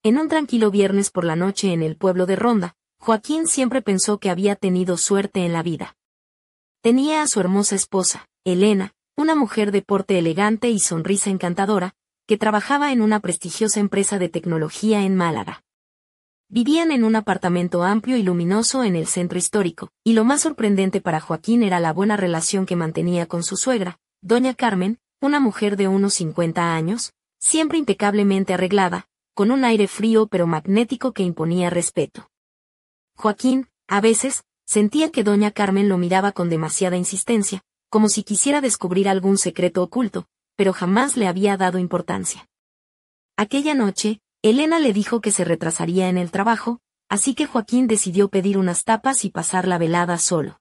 En un tranquilo viernes por la noche en el pueblo de Ronda, Joaquín siempre pensó que había tenido suerte en la vida. Tenía a su hermosa esposa, Elena, una mujer de porte elegante y sonrisa encantadora, que trabajaba en una prestigiosa empresa de tecnología en Málaga. Vivían en un apartamento amplio y luminoso en el centro histórico, y lo más sorprendente para Joaquín era la buena relación que mantenía con su suegra, doña Carmen, una mujer de unos 50 años, siempre impecablemente arreglada, con un aire frío pero magnético que imponía respeto. Joaquín, a veces, sentía que doña Carmen lo miraba con demasiada insistencia, como si quisiera descubrir algún secreto oculto, pero jamás le había dado importancia. Aquella noche, Elena le dijo que se retrasaría en el trabajo, así que Joaquín decidió pedir unas tapas y pasar la velada solo.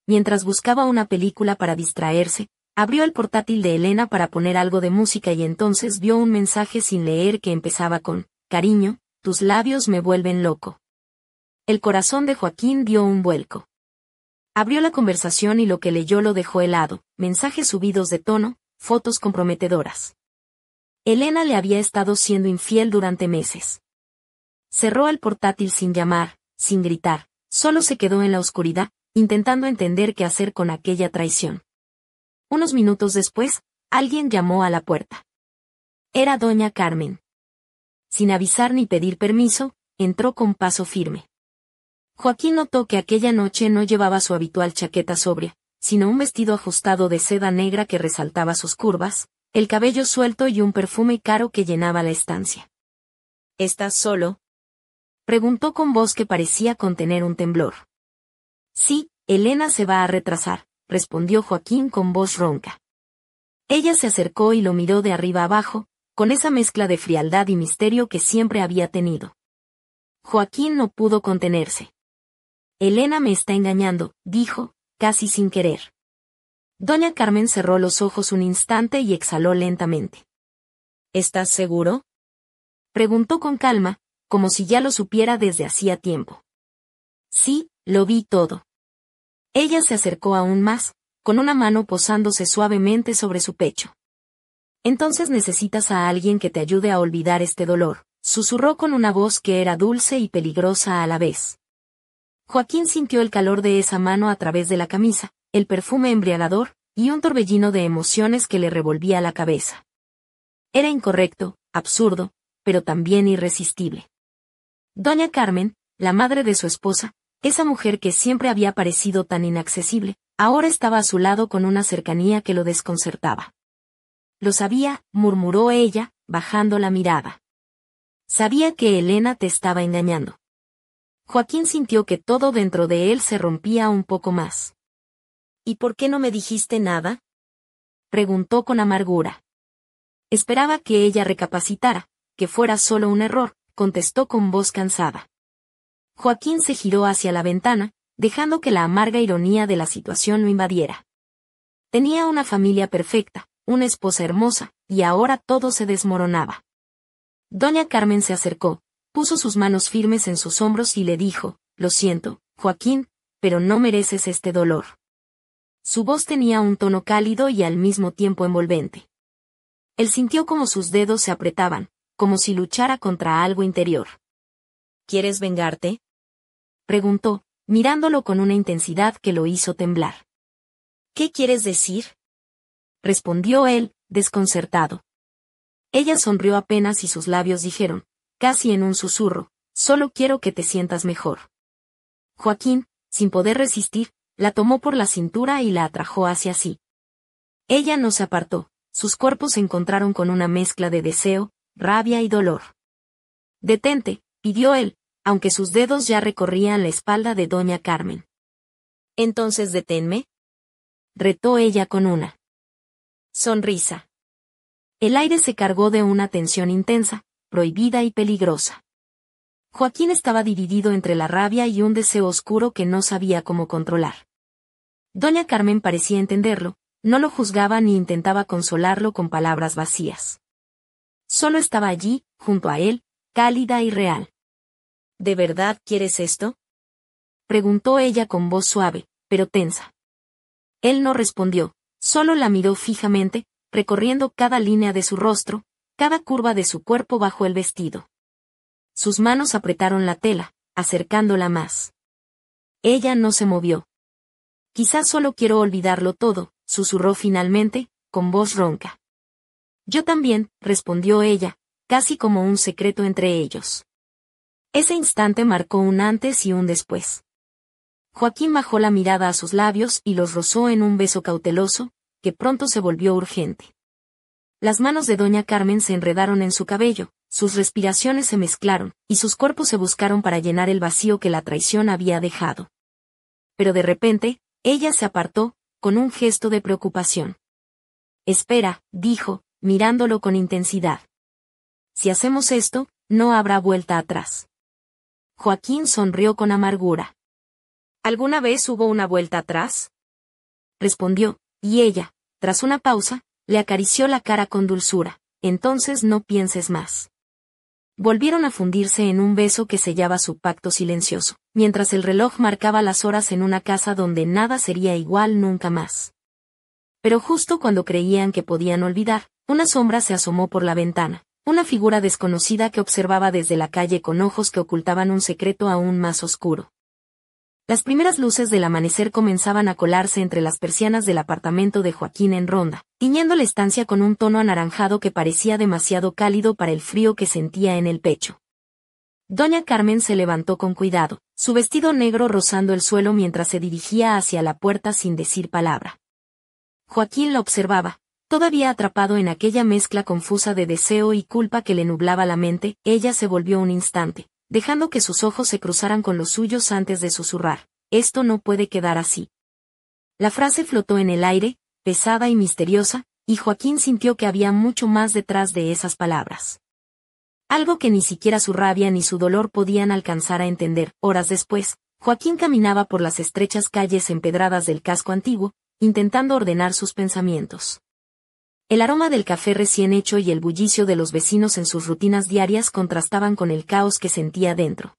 Mientras buscaba una película para distraerse, abrió el portátil de Elena para poner algo de música y entonces vio un mensaje sin leer que empezaba con: «Cariño, tus labios me vuelven loco». El corazón de Joaquín dio un vuelco. Abrió la conversación y lo que leyó lo dejó helado: mensajes subidos de tono, fotos comprometedoras. Elena le había estado siendo infiel durante meses. Cerró el portátil sin llamar, sin gritar, solo se quedó en la oscuridad, intentando entender qué hacer con aquella traición. Unos minutos después, alguien llamó a la puerta. Era doña Carmen. Sin avisar ni pedir permiso, entró con paso firme. Joaquín notó que aquella noche no llevaba su habitual chaqueta sobria, sino un vestido ajustado de seda negra que resaltaba sus curvas, el cabello suelto y un perfume caro que llenaba la estancia. «¿Estás solo?», preguntó con voz que parecía contener un temblor. «Sí, Elena se va a retrasar», respondió Joaquín con voz ronca. Ella se acercó y lo miró de arriba abajo, con esa mezcla de frialdad y misterio que siempre había tenido. Joaquín no pudo contenerse. «Elena me está engañando», dijo, casi sin querer. Doña Carmen cerró los ojos un instante y exhaló lentamente. «¿Estás seguro?», preguntó con calma, como si ya lo supiera desde hacía tiempo. «Sí, lo vi todo». Ella se acercó aún más, con una mano posándose suavemente sobre su pecho. «Entonces necesitas a alguien que te ayude a olvidar este dolor», susurró con una voz que era dulce y peligrosa a la vez. Joaquín sintió el calor de esa mano a través de la camisa, el perfume embriagador, y un torbellino de emociones que le revolvía la cabeza. Era incorrecto, absurdo, pero también irresistible. Doña Carmen, la madre de su esposa, esa mujer que siempre había parecido tan inaccesible, ahora estaba a su lado con una cercanía que lo desconcertaba. «Lo sabía», murmuró ella, bajando la mirada. «Sabía que Elena te estaba engañando». Joaquín sintió que todo dentro de él se rompía un poco más. «¿Y por qué no me dijiste nada?», preguntó con amargura. Esperaba que ella recapacitara, que fuera solo un error, contestó con voz cansada. Joaquín se giró hacia la ventana, dejando que la amarga ironía de la situación lo invadiera. Tenía una familia perfecta, una esposa hermosa, y ahora todo se desmoronaba. Doña Carmen se acercó, puso sus manos firmes en sus hombros y le dijo: «Lo siento, Joaquín, pero no mereces este dolor». Su voz tenía un tono cálido y al mismo tiempo envolvente. Él sintió como sus dedos se apretaban, como si luchara contra algo interior. «¿Quieres vengarte?», preguntó, mirándolo con una intensidad que lo hizo temblar. «¿Qué quieres decir?», respondió él, desconcertado. Ella sonrió apenas y sus labios dijeron, casi en un susurro: «Solo quiero que te sientas mejor». Joaquín, sin poder resistir, la tomó por la cintura y la atrajo hacia sí. Ella no se apartó, sus cuerpos se encontraron con una mezcla de deseo, rabia y dolor. «Detente», pidió él, aunque sus dedos ya recorrían la espalda de doña Carmen. «Entonces deténme», retó ella con una sonrisa. El aire se cargó de una tensión intensa, prohibida y peligrosa. Joaquín estaba dividido entre la rabia y un deseo oscuro que no sabía cómo controlar. Doña Carmen parecía entenderlo, no lo juzgaba ni intentaba consolarlo con palabras vacías. Solo estaba allí, junto a él, cálida y real. «¿De verdad quieres esto?», preguntó ella con voz suave, pero tensa. Él no respondió, solo la miró fijamente, recorriendo cada línea de su rostro, cada curva de su cuerpo bajo el vestido. Sus manos apretaron la tela, acercándola más. Ella no se movió. Quizás solo quiero olvidarlo todo, susurró finalmente, con voz ronca. Yo también, respondió ella, casi como un secreto entre ellos. Ese instante marcó un antes y un después. Joaquín bajó la mirada a sus labios y los rozó en un beso cauteloso, que pronto se volvió urgente. Las manos de doña Carmen se enredaron en su cabello, sus respiraciones se mezclaron, y sus cuerpos se buscaron para llenar el vacío que la traición había dejado. Pero de repente, ella se apartó, con un gesto de preocupación. Espera, dijo, mirándolo con intensidad. Si hacemos esto, no habrá vuelta atrás. Joaquín sonrió con amargura. ¿Alguna vez hubo una vuelta atrás? Respondió, y ella, tras una pausa, le acarició la cara con dulzura. Entonces no pienses más. Volvieron a fundirse en un beso que sellaba su pacto silencioso, mientras el reloj marcaba las horas en una casa donde nada sería igual nunca más. Pero justo cuando creían que podían olvidar, una sombra se asomó por la ventana, una figura desconocida que observaba desde la calle con ojos que ocultaban un secreto aún más oscuro. Las primeras luces del amanecer comenzaban a colarse entre las persianas del apartamento de Joaquín en Ronda, tiñendo la estancia con un tono anaranjado que parecía demasiado cálido para el frío que sentía en el pecho. Doña Carmen se levantó con cuidado, su vestido negro rozando el suelo mientras se dirigía hacia la puerta sin decir palabra. Joaquín la observaba, todavía atrapado en aquella mezcla confusa de deseo y culpa que le nublaba la mente. Ella se volvió un instante, dejando que sus ojos se cruzaran con los suyos antes de susurrar, «Esto no puede quedar así». La frase flotó en el aire, pesada y misteriosa, y Joaquín sintió que había mucho más detrás de esas palabras. Algo que ni siquiera su rabia ni su dolor podían alcanzar a entender. Horas después, Joaquín caminaba por las estrechas calles empedradas del casco antiguo, intentando ordenar sus pensamientos. El aroma del café recién hecho y el bullicio de los vecinos en sus rutinas diarias contrastaban con el caos que sentía dentro.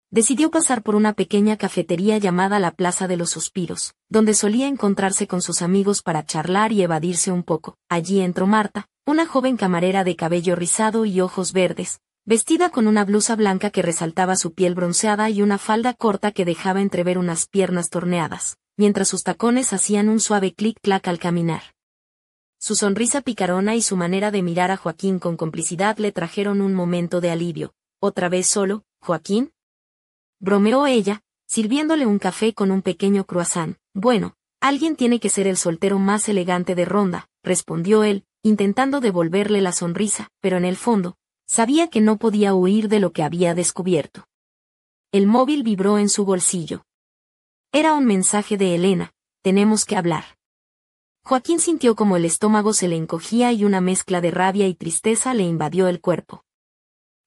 Decidió pasar por una pequeña cafetería llamada la Plaza de los Suspiros, donde solía encontrarse con sus amigos para charlar y evadirse un poco. Allí entró Marta, una joven camarera de cabello rizado y ojos verdes, vestida con una blusa blanca que resaltaba su piel bronceada y una falda corta que dejaba entrever unas piernas torneadas, mientras sus tacones hacían un suave clic-clac al caminar. Su sonrisa picarona y su manera de mirar a Joaquín con complicidad le trajeron un momento de alivio. ¿Otra vez solo, Joaquín?, bromeó ella, sirviéndole un café con un pequeño croissant. Bueno, alguien tiene que ser el soltero más elegante de Ronda, respondió él, intentando devolverle la sonrisa, pero en el fondo, sabía que no podía huir de lo que había descubierto. El móvil vibró en su bolsillo. Era un mensaje de Elena: «Tenemos que hablar». Joaquín sintió como el estómago se le encogía y una mezcla de rabia y tristeza le invadió el cuerpo.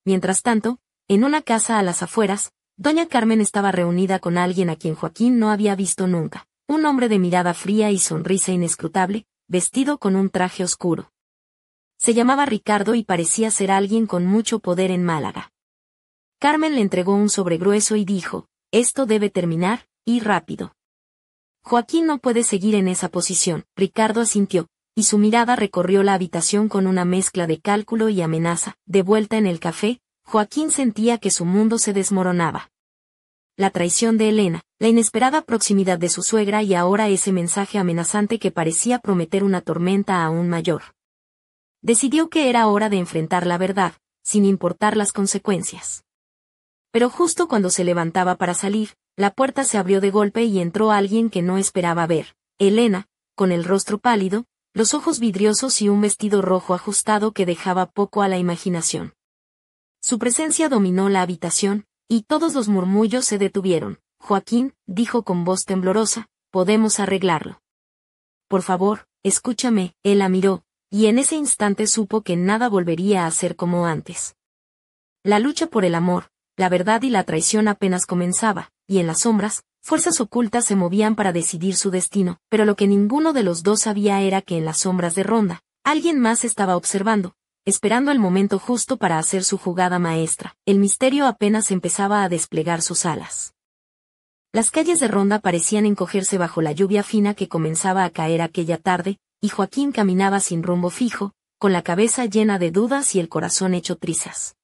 Mientras tanto, en una casa a las afueras, doña Carmen estaba reunida con alguien a quien Joaquín no había visto nunca, un hombre de mirada fría y sonrisa inescrutable, vestido con un traje oscuro. Se llamaba Ricardo y parecía ser alguien con mucho poder en Málaga. Carmen le entregó un sobre grueso y dijo: «Esto debe terminar, y rápido». Joaquín no puede seguir en esa posición. Ricardo asintió, y su mirada recorrió la habitación con una mezcla de cálculo y amenaza. De vuelta en el café, Joaquín sentía que su mundo se desmoronaba. La traición de Elena, la inesperada proximidad de su suegra y ahora ese mensaje amenazante que parecía prometer una tormenta aún mayor. Decidió que era hora de enfrentar la verdad, sin importar las consecuencias. Pero justo cuando se levantaba para salir, la puerta se abrió de golpe y entró alguien que no esperaba ver. Elena, con el rostro pálido, los ojos vidriosos y un vestido rojo ajustado que dejaba poco a la imaginación. Su presencia dominó la habitación, y todos los murmullos se detuvieron. «Joaquín», dijo con voz temblorosa, «podemos arreglarlo. Por favor, escúchame». Él la miró, y en ese instante supo que nada volvería a ser como antes. La lucha por el amor, la verdad y la traición apenas comenzaba, y en las sombras, fuerzas ocultas se movían para decidir su destino, pero lo que ninguno de los dos sabía era que en las sombras de Ronda, alguien más estaba observando, esperando el momento justo para hacer su jugada maestra. El misterio apenas empezaba a desplegar sus alas. Las calles de Ronda parecían encogerse bajo la lluvia fina que comenzaba a caer aquella tarde, y Joaquín caminaba sin rumbo fijo, con la cabeza llena de dudas y el corazón hecho trizas.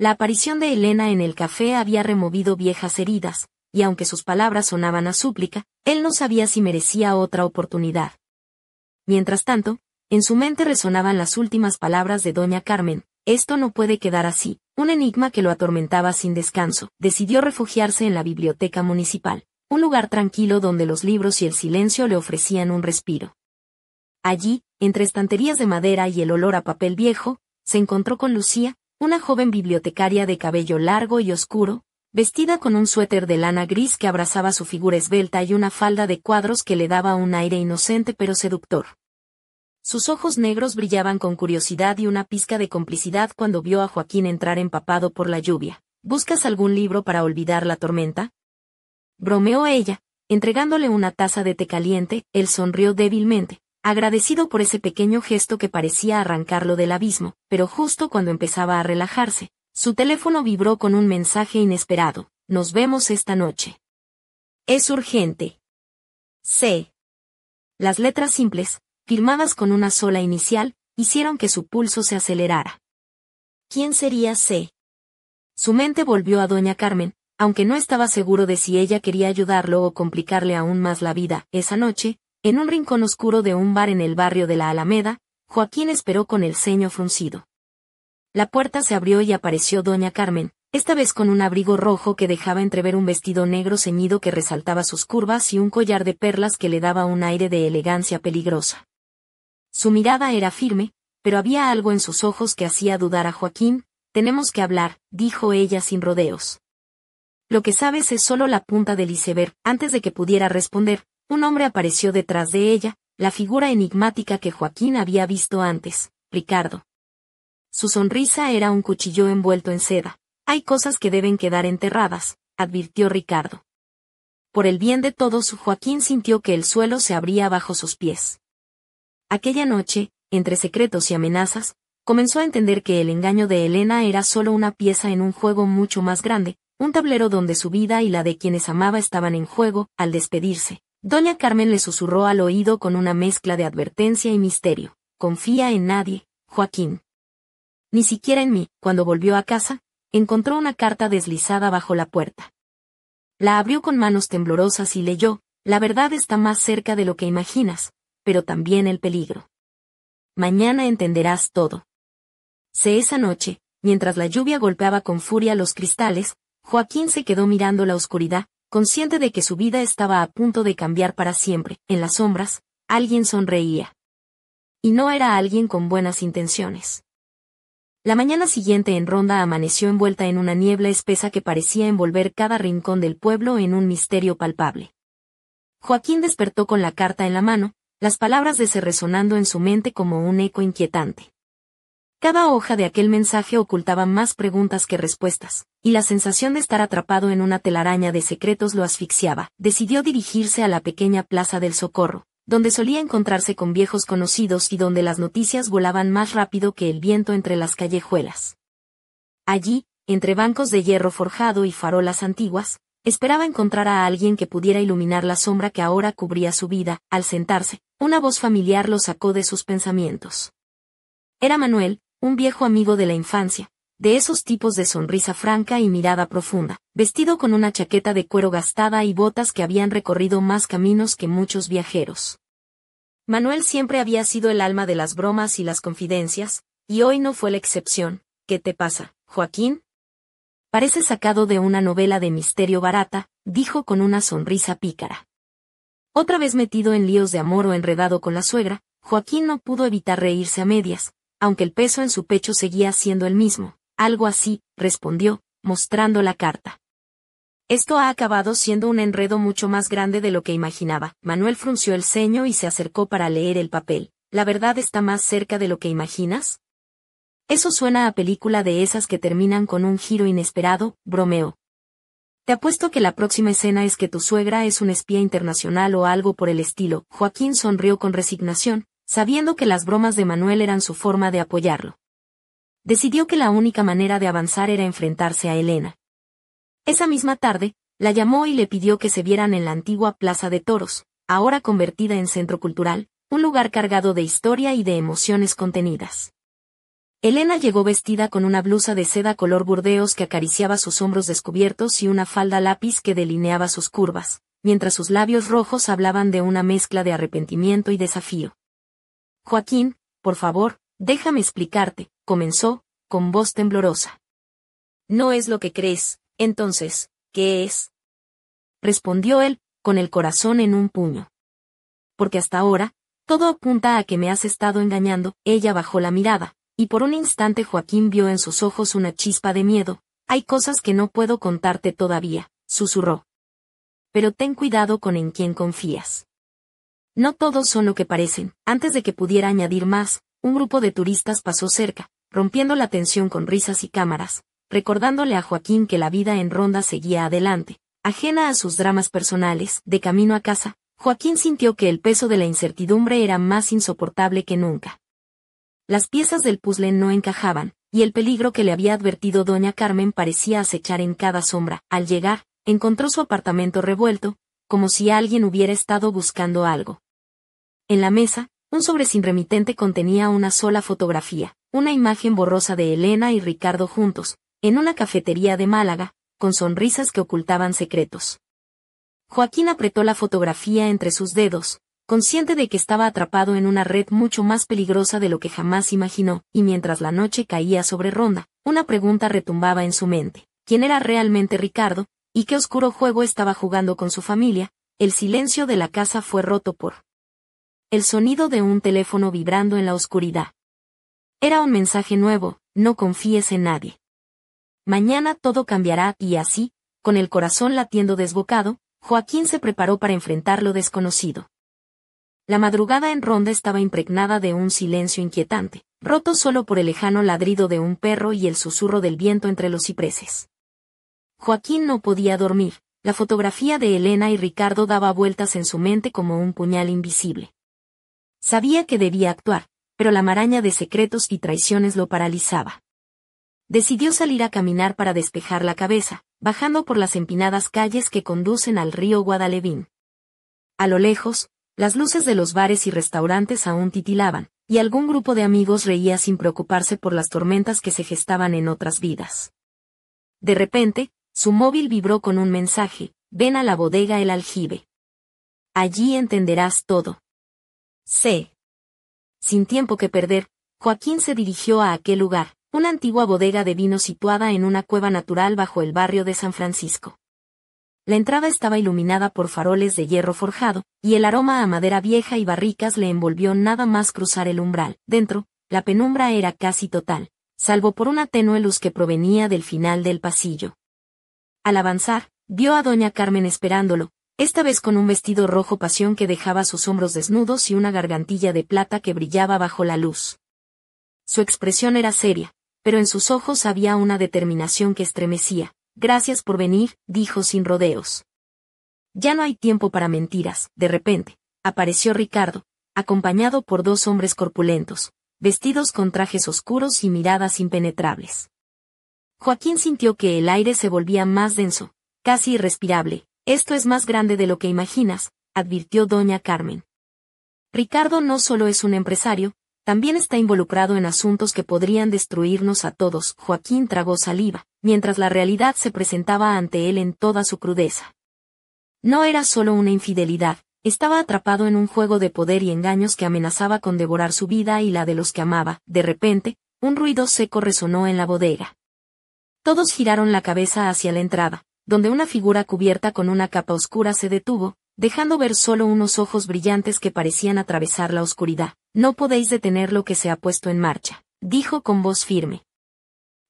La aparición de Elena en el café había removido viejas heridas, y aunque sus palabras sonaban a súplica, él no sabía si merecía otra oportunidad. Mientras tanto, en su mente resonaban las últimas palabras de doña Carmen: esto no puede quedar así, un enigma que lo atormentaba sin descanso. Decidió refugiarse en la biblioteca municipal, un lugar tranquilo donde los libros y el silencio le ofrecían un respiro. Allí, entre estanterías de madera y el olor a papel viejo, se encontró con Lucía, una joven bibliotecaria de cabello largo y oscuro, vestida con un suéter de lana gris que abrazaba su figura esbelta y una falda de cuadros que le daba un aire inocente pero seductor. Sus ojos negros brillaban con curiosidad y una pizca de complicidad cuando vio a Joaquín entrar empapado por la lluvia. ¿Buscas algún libro para olvidar la tormenta?, bromeó ella, entregándole una taza de té caliente. Él sonrió débilmente, agradecido por ese pequeño gesto que parecía arrancarlo del abismo, pero justo cuando empezaba a relajarse, su teléfono vibró con un mensaje inesperado: nos vemos esta noche. Es urgente. C. Las letras simples, firmadas con una sola inicial, hicieron que su pulso se acelerara. ¿Quién sería C? Su mente volvió a doña Carmen, aunque no estaba seguro de si ella quería ayudarlo o complicarle aún más la vida. Esa noche, en un rincón oscuro de un bar en el barrio de la Alameda, Joaquín esperó con el ceño fruncido. La puerta se abrió y apareció doña Carmen, esta vez con un abrigo rojo que dejaba entrever un vestido negro ceñido que resaltaba sus curvas y un collar de perlas que le daba un aire de elegancia peligrosa. Su mirada era firme, pero había algo en sus ojos que hacía dudar a Joaquín. Tenemos que hablar, dijo ella sin rodeos. Lo que sabes es solo la punta del iceberg. Antes de que pudiera responder, un hombre apareció detrás de ella, la figura enigmática que Joaquín había visto antes: Ricardo. Su sonrisa era un cuchillo envuelto en seda. Hay cosas que deben quedar enterradas, advirtió Ricardo. Por el bien de todos, Joaquín sintió que el suelo se abría bajo sus pies. Aquella noche, entre secretos y amenazas, comenzó a entender que el engaño de Elena era solo una pieza en un juego mucho más grande, un tablero donde su vida y la de quienes amaba estaban en juego. Al despedirse, doña Carmen le susurró al oído con una mezcla de advertencia y misterio: confía en nadie, Joaquín. Ni siquiera en mí. Cuando volvió a casa, encontró una carta deslizada bajo la puerta. La abrió con manos temblorosas y leyó: la verdad está más cerca de lo que imaginas, pero también el peligro. Mañana entenderás todo. Esa noche, mientras la lluvia golpeaba con furia los cristales, Joaquín se quedó mirando la oscuridad, consciente de que su vida estaba a punto de cambiar para siempre. En las sombras, alguien sonreía. Y no era alguien con buenas intenciones. La mañana siguiente en Ronda amaneció envuelta en una niebla espesa que parecía envolver cada rincón del pueblo en un misterio palpable. Joaquín despertó con la carta en la mano, las palabras de C resonando en su mente como un eco inquietante. Cada hoja de aquel mensaje ocultaba más preguntas que respuestas, y la sensación de estar atrapado en una telaraña de secretos lo asfixiaba. Decidió dirigirse a la pequeña Plaza del Socorro, donde solía encontrarse con viejos conocidos y donde las noticias volaban más rápido que el viento entre las callejuelas. Allí, entre bancos de hierro forjado y farolas antiguas, esperaba encontrar a alguien que pudiera iluminar la sombra que ahora cubría su vida. Al sentarse, una voz familiar lo sacó de sus pensamientos. Era Manuel, un viejo amigo de la infancia, de esos tipos de sonrisa franca y mirada profunda, vestido con una chaqueta de cuero gastada y botas que habían recorrido más caminos que muchos viajeros. Manuel siempre había sido el alma de las bromas y las confidencias, y hoy no fue la excepción. ¿Qué te pasa, Joaquín? Parece sacado de una novela de misterio barata, dijo con una sonrisa pícara. Otra vez metido en líos de amor o enredado con la suegra, Joaquín no pudo evitar reírse a medias, aunque el peso en su pecho seguía siendo el mismo. Algo así, respondió, mostrando la carta. Esto ha acabado siendo un enredo mucho más grande de lo que imaginaba. Manuel frunció el ceño y se acercó para leer el papel. ¿La verdad está más cerca de lo que imaginas? Eso suena a película de esas que terminan con un giro inesperado, bromeó. Te apuesto que la próxima escena es que tu suegra es un espía internacional o algo por el estilo. Joaquín sonrió con resignación, sabiendo que las bromas de Manuel eran su forma de apoyarlo. Decidió que la única manera de avanzar era enfrentarse a Elena. Esa misma tarde, la llamó y le pidió que se vieran en la antigua Plaza de Toros, ahora convertida en centro cultural, un lugar cargado de historia y de emociones contenidas. Elena llegó vestida con una blusa de seda color burdeos que acariciaba sus hombros descubiertos y una falda lápiz que delineaba sus curvas, mientras sus labios rojos hablaban de una mezcla de arrepentimiento y desafío. Joaquín, por favor, déjame explicarte, comenzó, con voz temblorosa. No es lo que crees, entonces, ¿qué es? Respondió él, con el corazón en un puño. Porque hasta ahora, todo apunta a que me has estado engañando. Ella bajó la mirada, y por un instante Joaquín vio en sus ojos una chispa de miedo. Hay cosas que no puedo contarte todavía, susurró. Pero ten cuidado con en quién confías. No todos son lo que parecen. Antes de que pudiera añadir más, un grupo de turistas pasó cerca, rompiendo la tensión con risas y cámaras, recordándole a Joaquín que la vida en Ronda seguía adelante, ajena a sus dramas personales. De camino a casa, Joaquín sintió que el peso de la incertidumbre era más insoportable que nunca. Las piezas del puzzle no encajaban, y el peligro que le había advertido doña Carmen parecía acechar en cada sombra. Al llegar, encontró su apartamento revuelto, como si alguien hubiera estado buscando algo. En la mesa, un sobre sin remitente contenía una sola fotografía, una imagen borrosa de Elena y Ricardo juntos, en una cafetería de Málaga, con sonrisas que ocultaban secretos. Joaquín apretó la fotografía entre sus dedos, consciente de que estaba atrapado en una red mucho más peligrosa de lo que jamás imaginó, y mientras la noche caía sobre Ronda, una pregunta retumbaba en su mente. ¿Quién era realmente Ricardo? ¿Y qué oscuro juego estaba jugando con su familia? El silencio de la casa fue roto por el sonido de un teléfono vibrando en la oscuridad. Era un mensaje nuevo: no confíes en nadie. Mañana todo cambiará. Y así, con el corazón latiendo desbocado, Joaquín se preparó para enfrentar lo desconocido. La madrugada en Ronda estaba impregnada de un silencio inquietante, roto solo por el lejano ladrido de un perro y el susurro del viento entre los cipreses. Joaquín no podía dormir. La fotografía de Elena y Ricardo daba vueltas en su mente como un puñal invisible. Sabía que debía actuar, pero la maraña de secretos y traiciones lo paralizaba. Decidió salir a caminar para despejar la cabeza, bajando por las empinadas calles que conducen al río Guadalevín. A lo lejos, las luces de los bares y restaurantes aún titilaban, y algún grupo de amigos reía sin preocuparse por las tormentas que se gestaban en otras vidas. De repente, su móvil vibró con un mensaje: ven a la bodega El Aljibe. Allí entenderás todo. Sí. Sin tiempo que perder, Joaquín se dirigió a aquel lugar, una antigua bodega de vino situada en una cueva natural bajo el barrio de San Francisco. La entrada estaba iluminada por faroles de hierro forjado, y el aroma a madera vieja y barricas le envolvió nada más cruzar el umbral. Dentro, la penumbra era casi total, salvo por una tenue luz que provenía del final del pasillo. Al avanzar, vio a doña Carmen esperándolo, esta vez con un vestido rojo pasión que dejaba sus hombros desnudos y una gargantilla de plata que brillaba bajo la luz. Su expresión era seria, pero en sus ojos había una determinación que estremecía. Gracias por venir, dijo sin rodeos. Ya no hay tiempo para mentiras. De repente, apareció Ricardo, acompañado por dos hombres corpulentos, vestidos con trajes oscuros y miradas impenetrables. Joaquín sintió que el aire se volvía más denso, casi irrespirable. Esto es más grande de lo que imaginas, advirtió doña Carmen. Ricardo no solo es un empresario, también está involucrado en asuntos que podrían destruirnos a todos. Joaquín tragó saliva, mientras la realidad se presentaba ante él en toda su crudeza. No era solo una infidelidad, estaba atrapado en un juego de poder y engaños que amenazaba con devorar su vida y la de los que amaba. De repente, un ruido seco resonó en la bodega. Todos giraron la cabeza hacia la entrada, donde una figura cubierta con una capa oscura se detuvo, dejando ver solo unos ojos brillantes que parecían atravesar la oscuridad. No podéis detener lo que se ha puesto en marcha, dijo con voz firme.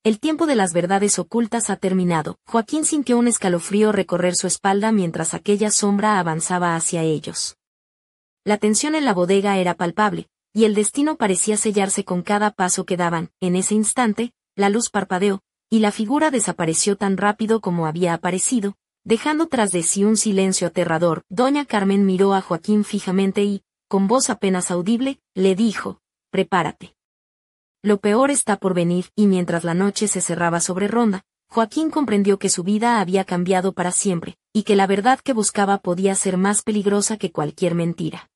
El tiempo de las verdades ocultas ha terminado. Joaquín sintió un escalofrío recorrer su espalda mientras aquella sombra avanzaba hacia ellos. La tensión en la bodega era palpable, y el destino parecía sellarse con cada paso que daban. En ese instante, la luz parpadeó, y la figura desapareció tan rápido como había aparecido, dejando tras de sí un silencio aterrador. Doña Carmen miró a Joaquín fijamente y, con voz apenas audible, le dijo: prepárate. Lo peor está por venir. Y mientras la noche se cerraba sobre Ronda, Joaquín comprendió que su vida había cambiado para siempre, y que la verdad que buscaba podía ser más peligrosa que cualquier mentira.